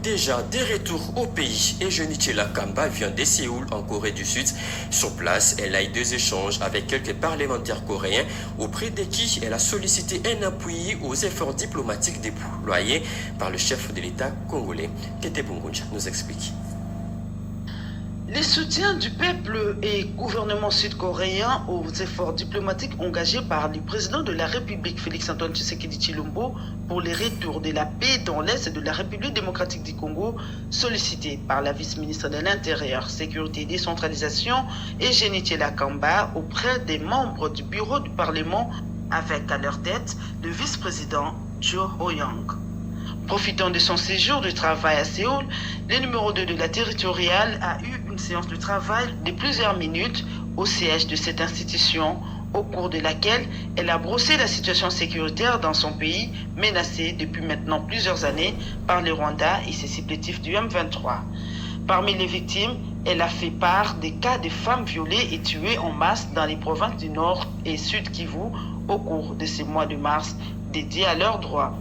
déjà de retour au pays et Jenichela Kamba vient de Séoul en Corée du Sud. Sur place, elle a eu deux échanges avec quelques parlementaires coréens auprès de qui elle a sollicité un appui aux efforts diplomatiques déployés par le chef de l'État congolais. Kete Bungunja nous explique. Les soutiens du peuple et gouvernement sud-coréen aux efforts diplomatiques engagés par le président de la République Félix-Antoine Tshisekedi Tshilombo pour le retour de la paix dans l'Est de la République démocratique du Congo, sollicité par la vice-ministre de l'Intérieur, Sécurité et Décentralisation et Jenichela Kamba auprès des membres du bureau du Parlement avec à leur tête le vice-président Jo Ho-young. Profitant de son séjour de travail à Séoul, le numéro 2 de la territoriale a eu une séance de travail de plusieurs minutes au siège de cette institution, au cours de laquelle elle a brossé la situation sécuritaire dans son pays, menacée depuis maintenant plusieurs années par le Rwanda et ses supplétifs du M23. Parmi les victimes, elle a fait part des cas de femmes violées et tuées en masse dans les provinces du Nord et Sud Kivu au cours de ces mois de mars dédiés à leurs droits.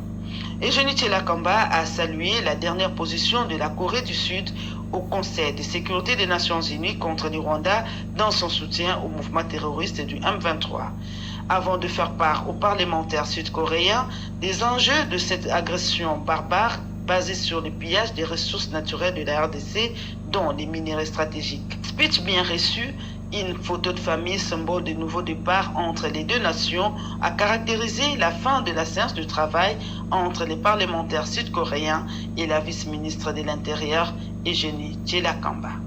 Et Jenichela Kamba a salué la dernière position de la Corée du Sud au Conseil de sécurité des Nations Unies contre le Rwanda dans son soutien au mouvement terroriste du M23. Avant de faire part aux parlementaires sud-coréens des enjeux de cette agression barbare basée sur le pillage des ressources naturelles de la RDC, dont les minéraux stratégiques. Speech bien reçu, une photo de famille, symbole de nouveau départ entre les deux nations, a caractérisé la fin de la séance de travail entre les parlementaires sud-coréens et la vice-ministre de l'Intérieur, Jenichela Kamba.